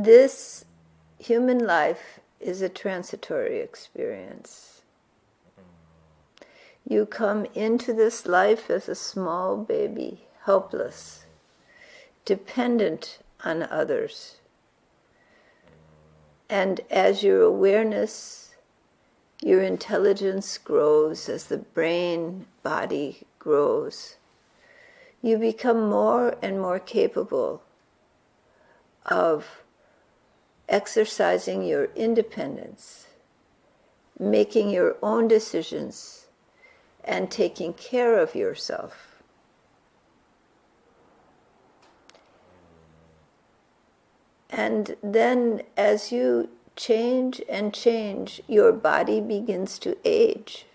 this human life is a transitory experience. You come into this life as a small baby, helpless, dependent on others. And as your awareness, your intelligence grows, as the brain, body grows, you become more and more capable of exercising your independence, making your own decisions, and taking care of yourself. And then as you change and change, your body begins to age.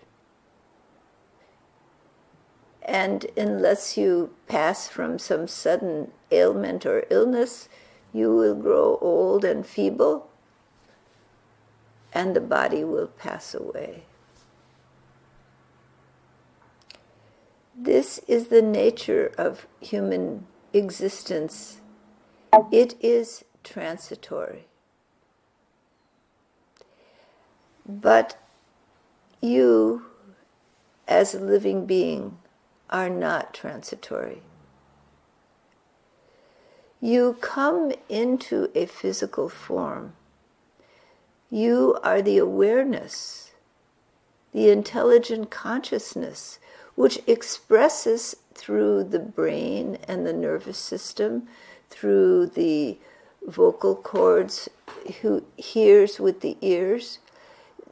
And unless you pass from some sudden ailment or illness, you will grow old and feeble, and the body will pass away. This is the nature of human existence. It is transitory. But you, as a living being, are not transitory. You come into a physical form. You are the awareness, the intelligent consciousness, which expresses through the brain and the nervous system, through the vocal cords, who hears with the ears.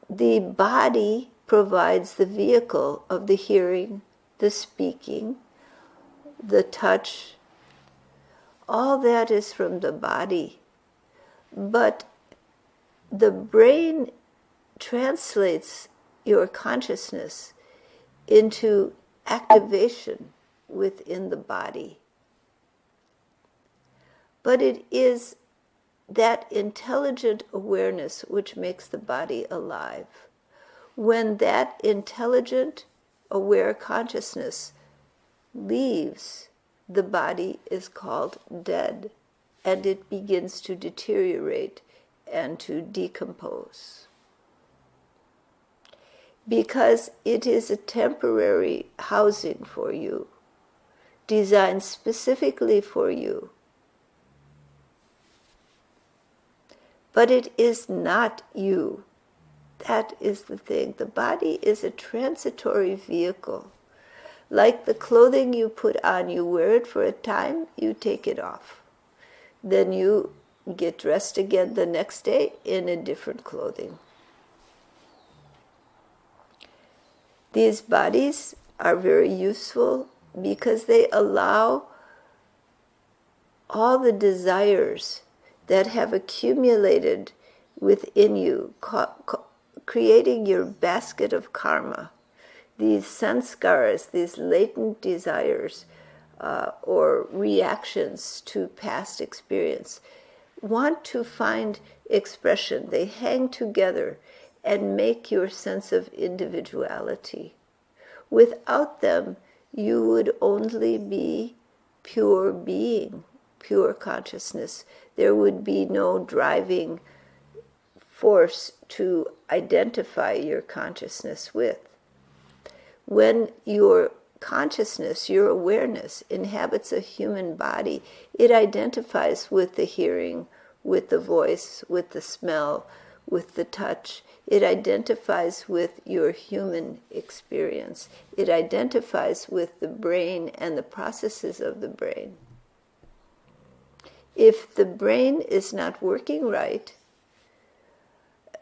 The body provides the vehicle of the hearing, the speaking, the touch. All that is from the body. But the brain translates your consciousness into activation within the body. But it is that intelligent awareness which makes the body alive. When that intelligent, aware consciousness leaves, the body is called dead, and it begins to deteriorate and to decompose. Because it is a temporary housing for you, designed specifically for you. But it is not you. That is the thing. The body is a transitory vehicle. Like the clothing you put on, you wear it for a time, you take it off. Then you get dressed again the next day in a different clothing. These bodies are very useful because they allow all the desires that have accumulated within you, creating your basket of karma. These sanskaras, these latent desires or reactions to past experience, want to find expression. They hang together and make your sense of individuality. Without them, you would only be pure being, pure consciousness. There would be no driving force to identify your consciousness with. When your consciousness, your awareness, inhabits a human body, it identifies with the hearing, with the voice, with the smell, with the touch. It identifies with your human experience. It identifies with the brain and the processes of the brain. If the brain is not working right,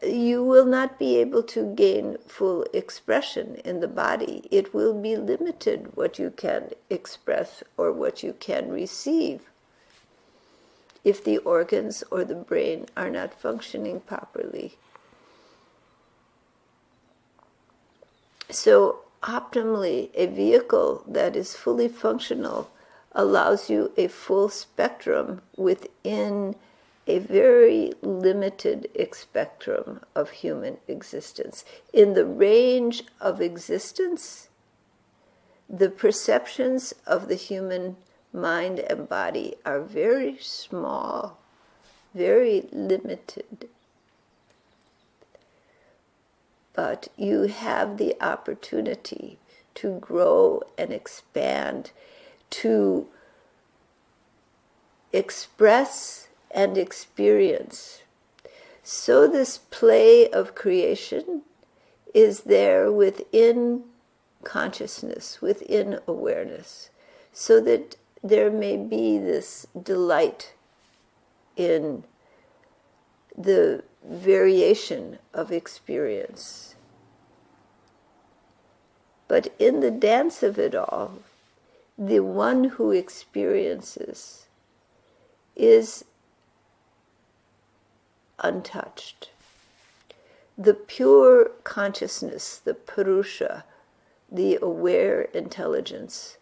you will not be able to gain full expression in the body. It will be limited what you can express or what you can receive if the organs or the brain are not functioning properly. So optimally, a vehicle that is fully functional allows you a full spectrum within a very limited spectrum of human existence. In the range of existence, the perceptions of the human mind and body are very small, very limited. But you have the opportunity to grow and expand, to express and experience. So this play of creation is there within consciousness, within awareness, so that there may be this delight in the variation of experience. But in the dance of it all, the one who experiences is untouched. The pure consciousness, the Purusha, the aware intelligence,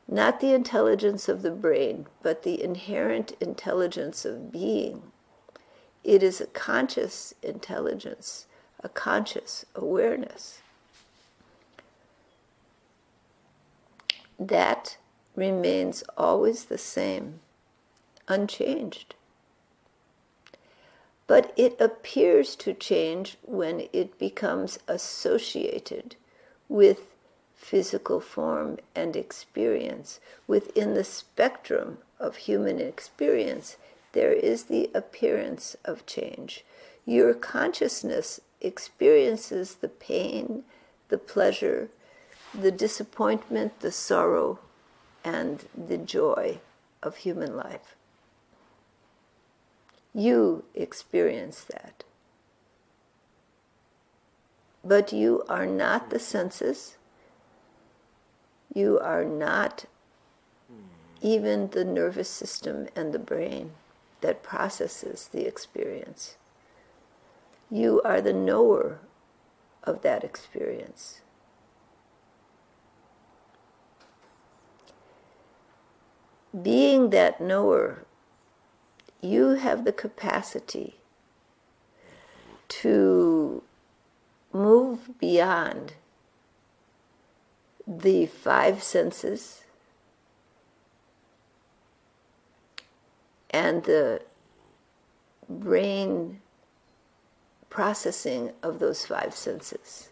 not the intelligence of the brain, but the inherent intelligence of being. It is a conscious intelligence, a conscious awareness. That remains always the same, unchanged. But it appears to change when it becomes associated with physical form and experience. Within the spectrum of human experience, there is the appearance of change. Your consciousness experiences the pain, the pleasure, the disappointment, the sorrow, and the joy of human life. You experience that. But you are not the senses. You are not even the nervous system and the brain that processes the experience. You are the knower of that experience. Being that knower, you have the capacity to move beyond the five senses and the brain processing of those five senses.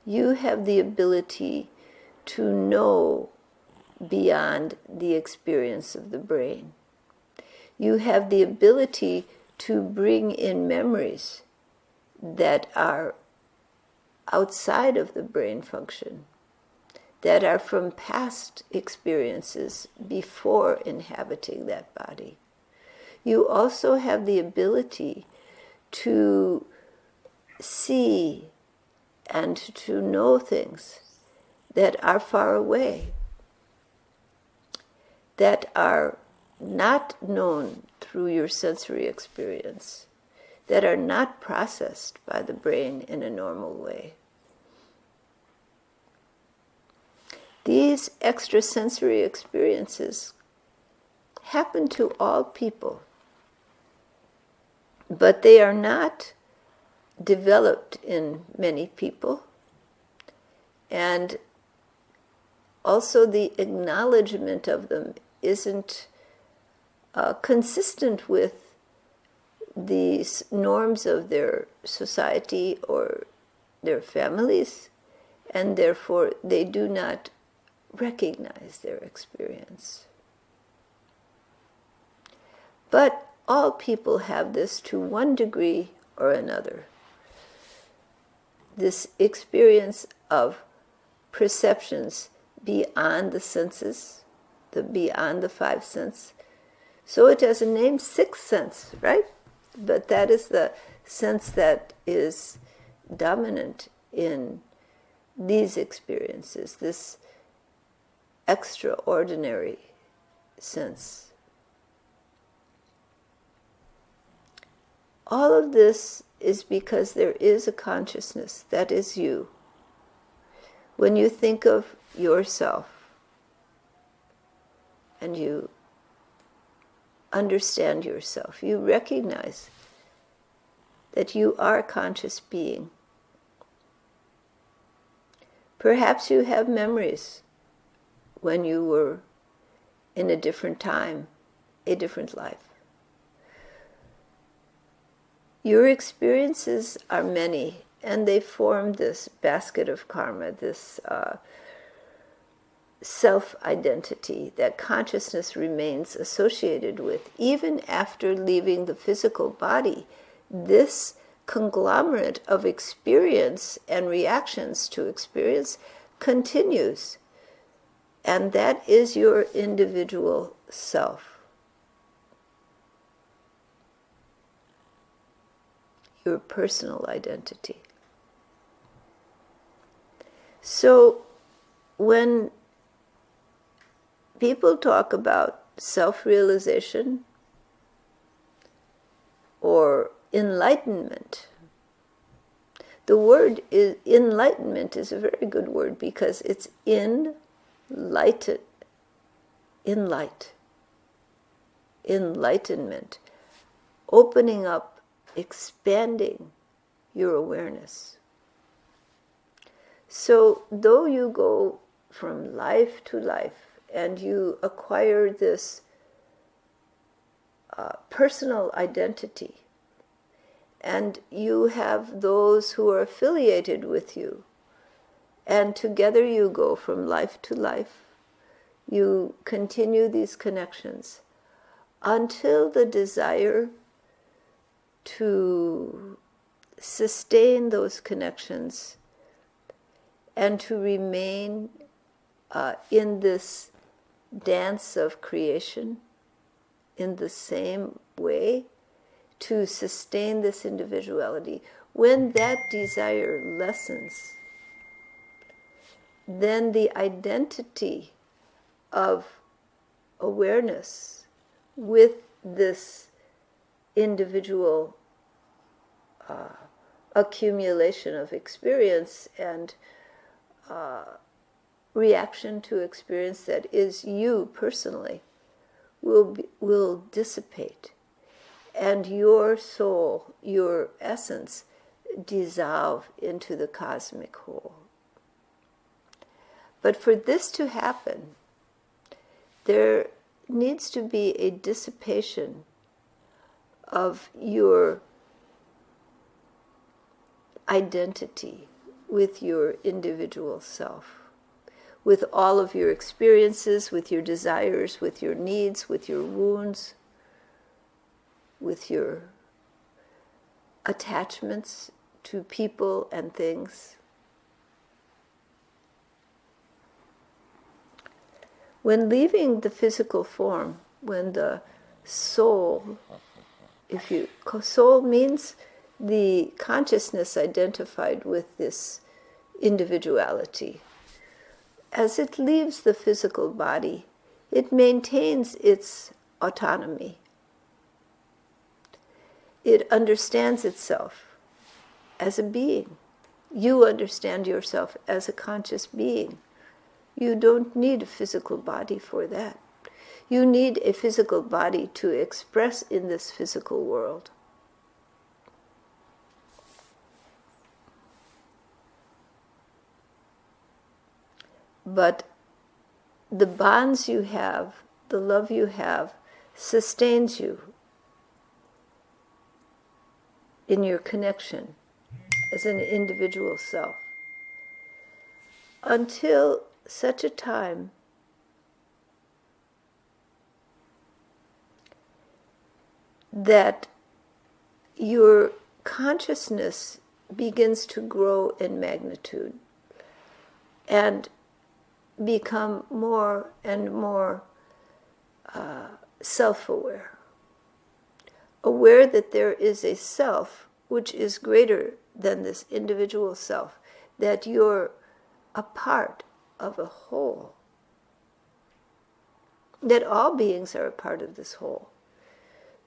You have the ability to know beyond the experience of the brain. You have the ability to bring in memories that are outside of the brain function, that are from past experiences before inhabiting that body. You also have the ability to see and to know things that are far away, that are not known through your sensory experience, that are not processed by the brain in a normal way. These extrasensory experiences happen to all people, but they are not developed in many people, and also the acknowledgement of them isn't consistent with the norms of their society or their families, and therefore they do not recognize their experience. But all people have this to one degree or another. This experience of perceptions beyond the senses, beyond the five senses. So it has a name, sixth sense, right? But that is the sense that is dominant in these experiences, this extraordinary sense. All of this is because there is a consciousness that is you. When you think of yourself and you understand yourself, you recognize that you are a conscious being. Perhaps you have memories when you were in a different time, a different life. Your experiences are many, and they form this basket of karma, this self-identity that consciousness remains associated with. Even after leaving the physical body, this conglomerate of experience and reactions to experience continues. And that is your individual self. Your personal identity. So when people talk about self-realization or enlightenment, the word is enlightenment is a very good word because it's enlightenment, opening up, expanding your awareness. So though you go from life to life and you acquire this personal identity, and you have those who are affiliated with you, and together you go from life to life, you continue these connections until the desire to sustain those connections and to remain in this dance of creation in the same way, to sustain this individuality. When that desire lessens, then the identity of awareness with this individual accumulation of experience and reaction to experience that is you personally will dissipate, and your soul, your essence, dissolve into the cosmic whole. But for this to happen, there needs to be a dissipation of your identity with your individual self, with all of your experiences, with your desires, with your needs, with your wounds, with your attachments to people and things. When leaving the physical form, when the soul, soul means the consciousness identified with this individuality. As it leaves the physical body, it maintains its autonomy. It understands itself as a being. You understand yourself as a conscious being. You don't need a physical body for that. You need a physical body to express in this physical world. But the bonds you have, the love you have, sustains you in your connection as an individual self, until such a time that your consciousness begins to grow in magnitude and become more and more self-aware. Aware that there is a self which is greater than this individual self, that you're a part of a whole, that all beings are a part of this whole.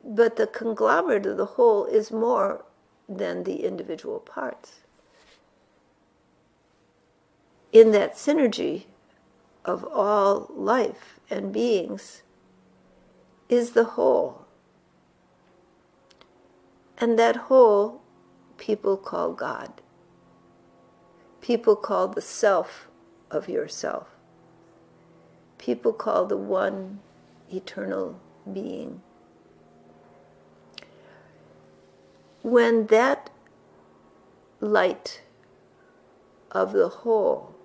But the conglomerate of the whole is more than the individual parts. In that synergy of all life and beings is the whole. And that whole people call God. People call the self of yourself. People call the one eternal being. when that light of the whole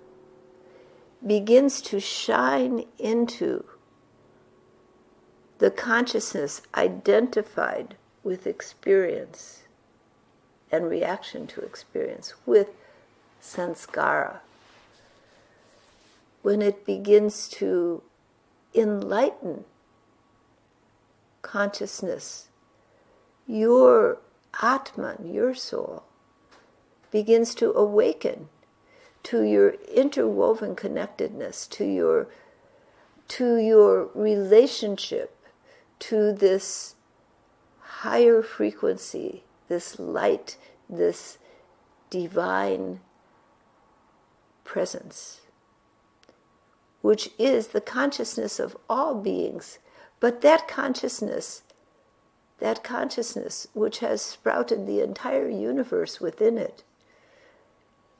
begins to shine into the consciousness identified with experience and reaction to experience, with sanskara, when it begins to enlighten consciousness, your Atman, your soul, begins to awaken to your interwoven connectedness, to your relationship to this higher frequency, this light, this divine presence, which is the consciousness of all beings. But that consciousness which has sprouted the entire universe within it,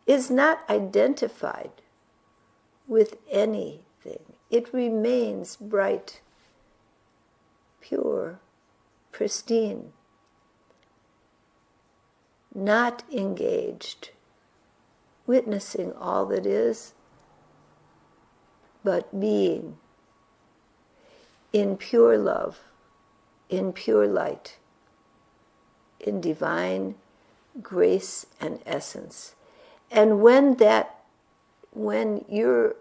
is not identified with anything. It remains bright, pure, pristine, not engaged, witnessing all that is, but being in pure love, in pure light, in divine grace and essence. And when your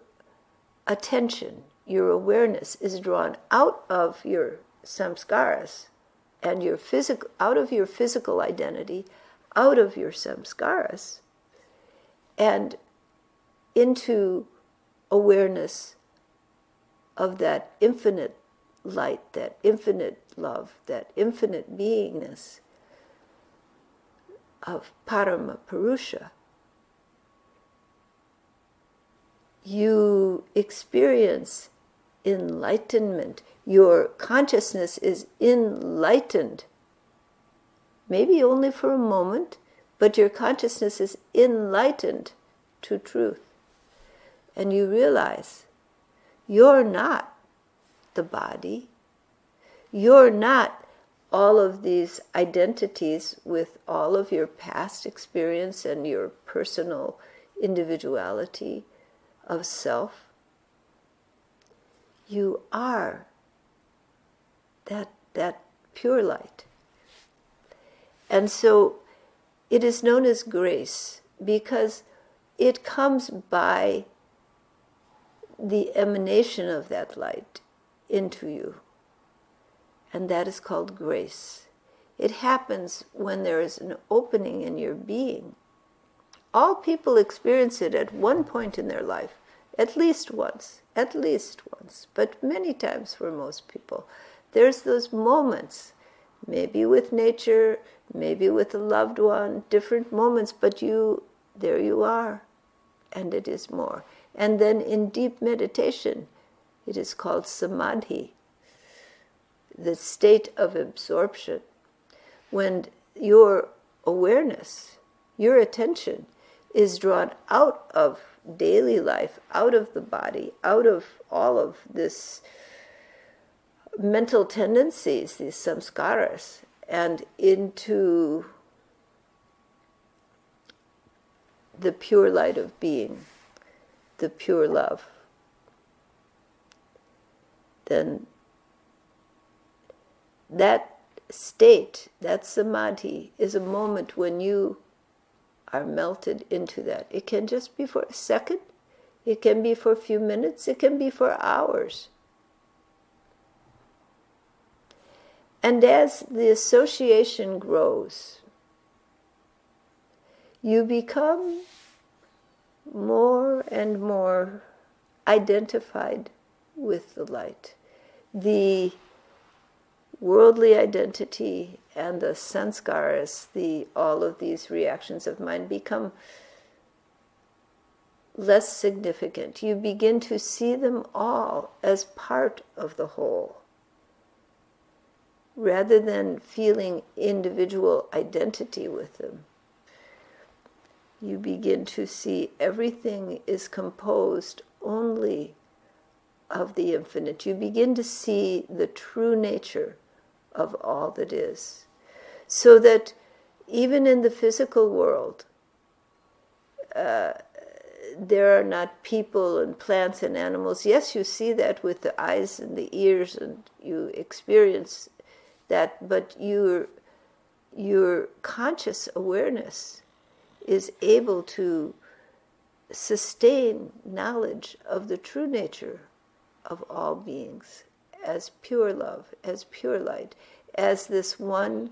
attention, your awareness is drawn out of your samskaras and out of your physical identity, out of your samskaras, and into awareness of that infinite light, that infinite love, that infinite beingness of Parama Purusha, you experience enlightenment. Your consciousness is enlightened. Maybe only for a moment, but your consciousness is enlightened to truth. And you realize you're not the body. You're not all of these identities with all of your past experience and your personal individuality of self. You are that pure light. And so it is known as grace because it comes by the emanation of that light into you. And that is called grace. It happens when there is an opening in your being. All people experience it at one point in their life, at least once, but many times for most people. There's those moments, maybe with nature, maybe with a loved one, different moments, but there you are, and it is more. And then in deep meditation, it is called samadhi, the state of absorption, when your awareness, your attention, is drawn out of daily life, out of the body, out of all of this mental tendencies, these samskaras, and into the pure light of being, the pure love. Then that state, that samadhi, is a moment when you are melted into that. It can just be for a second, it can be for a few minutes, it can be for hours. And as the association grows, you become more and more identified with the light. The worldly identity and the sanskaras, all of these reactions of mind, become less significant. You begin to see them all as part of the whole, rather than feeling individual identity with them. You begin to see everything is composed only of the infinite. You begin to see the true nature of all that is. So that even in the physical world, there are not people and plants and animals. Yes, you see that with the eyes and the ears, and you experience that, but your conscious awareness is able to sustain knowledge of the true nature of all beings as pure love, as pure light, as this one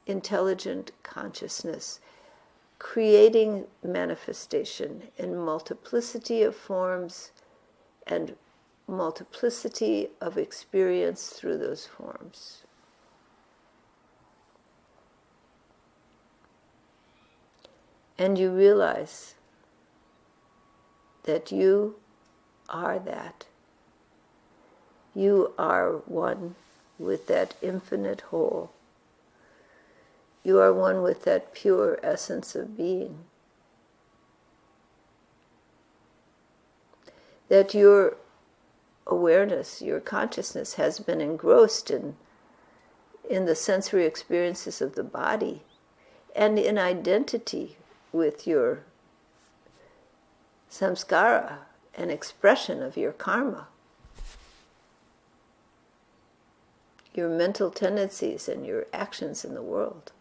intelligent consciousness, creating manifestation in multiplicity of forms and multiplicity of experience through those forms. And you realize that you are that. You are one with that infinite whole. You are one with that pure essence of being. That your awareness, your consciousness has been engrossed in the sensory experiences of the body and in identity with your samskara, an expression of your karma, your mental tendencies and your actions in the world.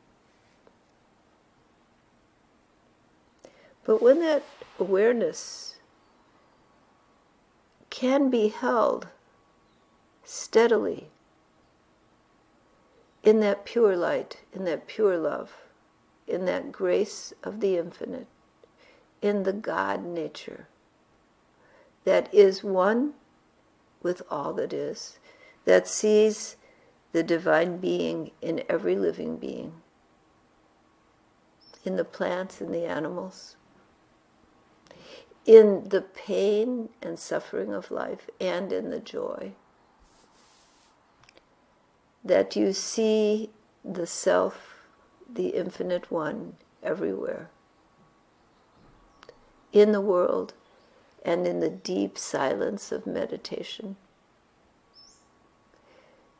But when that awareness can be held steadily in that pure light, in that pure love, in that grace of the infinite, in the God nature that is one with all that is, that sees the divine being in every living being, in the plants and the animals, in the pain and suffering of life and in the joy, that you see the self, the infinite one, everywhere, in the world and in the deep silence of meditation.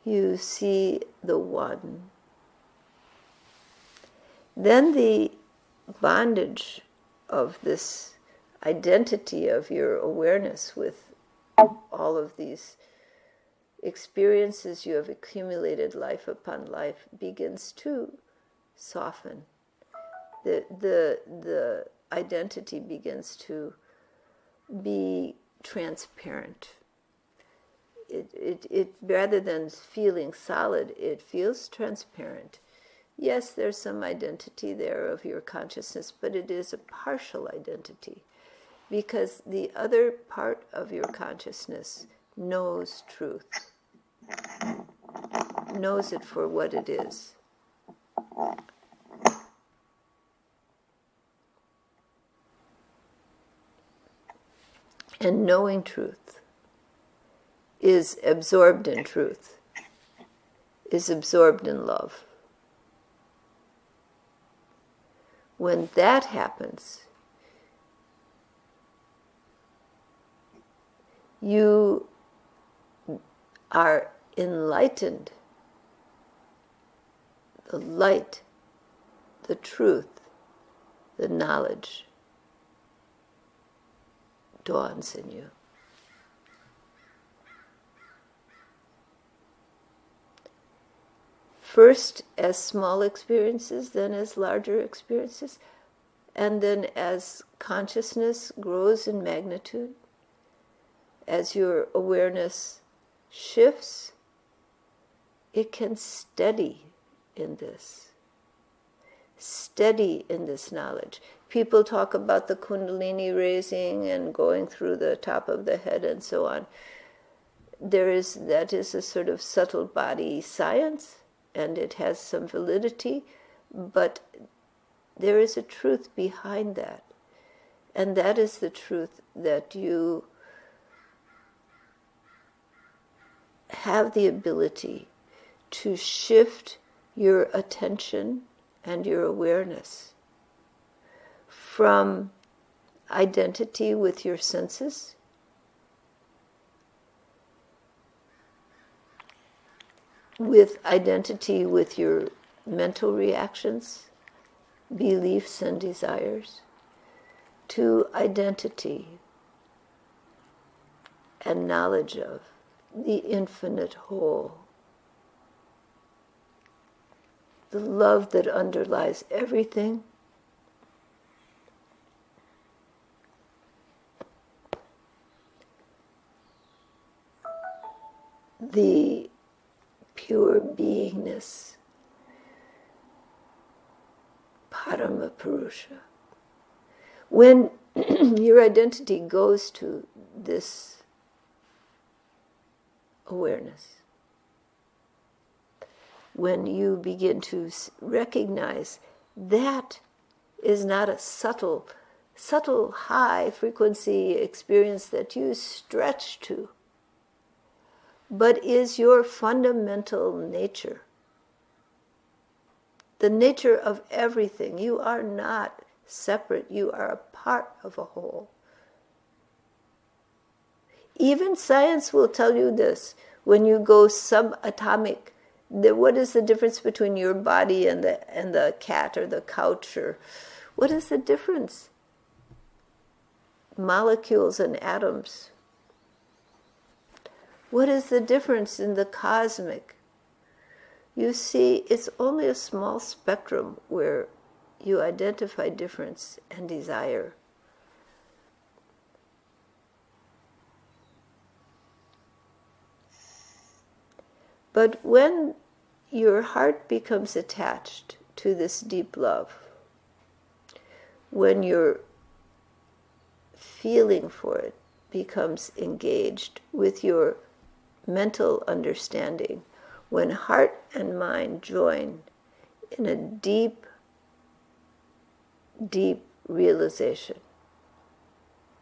You see the one. Then the bondage of this identity of your awareness with all of these experiences you have accumulated life upon life begins to soften. The identity begins to be transparent. It rather than feeling solid, it feels transparent. Yes, there's some identity there of your consciousness, but it is a partial identity, because the other part of your consciousness knows truth, knows it for what it is. And knowing truth is absorbed in truth, is absorbed in love. When that happens, you are enlightened. The light, the truth, the knowledge dawns in you. First as small experiences, then as larger experiences, and then as consciousness grows in magnitude, as your awareness shifts, it can steady in this. Steady in this knowledge. People talk about the kundalini raising and going through the top of the head and so on. That is a sort of subtle body science, and it has some validity, but there is a truth behind that. And that is the truth that you have the ability to shift your attention and your awareness from identity with your senses with identity with your mental reactions beliefs and desires, to identity and knowledge of the infinite whole, the love that underlies everything, the pure beingness, Paramapurusha. When your identity goes to this awareness, when you begin to recognize that is not a subtle high frequency experience that you stretch to, but is your fundamental nature, the nature of everything. You are not separate, you are a part of a whole. Even science will tell you this. When you go subatomic, what is the difference between your body and the cat or the couch? Or what is the difference? Molecules and atoms. What is the difference in the cosmic? You see, it's only a small spectrum where you identify difference and desire. But when your heart becomes attached to this deep love, when your feeling for it becomes engaged with your mental understanding, when heart and mind join in a deep, deep realization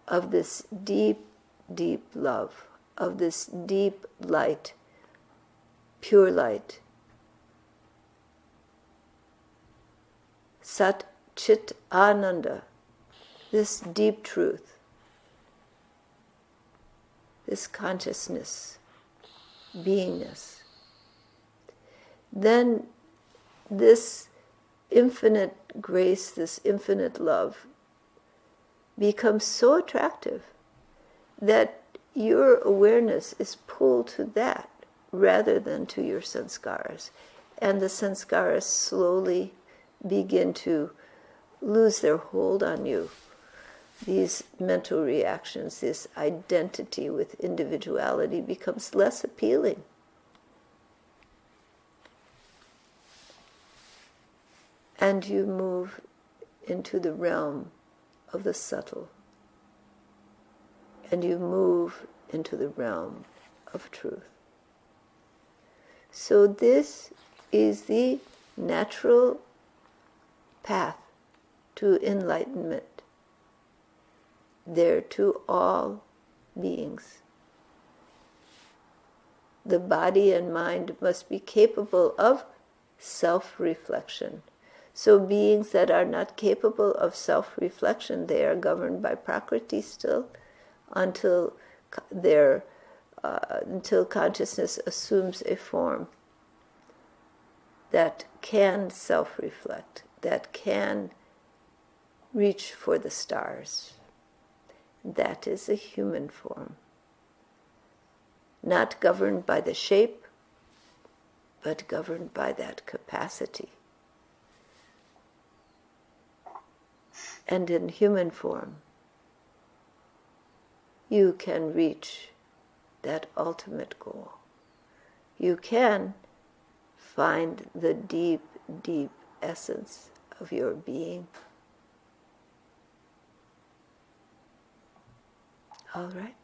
of this deep, deep love, of this deep light, pure light, Sat Chit Ananda, this deep truth, this consciousness, beingness, then this infinite grace, this infinite love becomes so attractive that your awareness is pulled to that rather than to your sanskaras. And the sanskaras slowly begin to lose their hold on you. These mental reactions, this identity with individuality becomes less appealing. And you move into the realm of the subtle. And you move into the realm of truth. So this is the natural path to enlightenment, there to all beings. The body and mind must be capable of self-reflection. So beings that are not capable of self-reflection, they are governed by Prakriti still until consciousness assumes a form that can self-reflect, that can reach for the stars. That is a human form, not governed by the shape, but governed by that capacity. And in human form, you can reach that ultimate goal. You can find the deep, deep essence of your being. All right?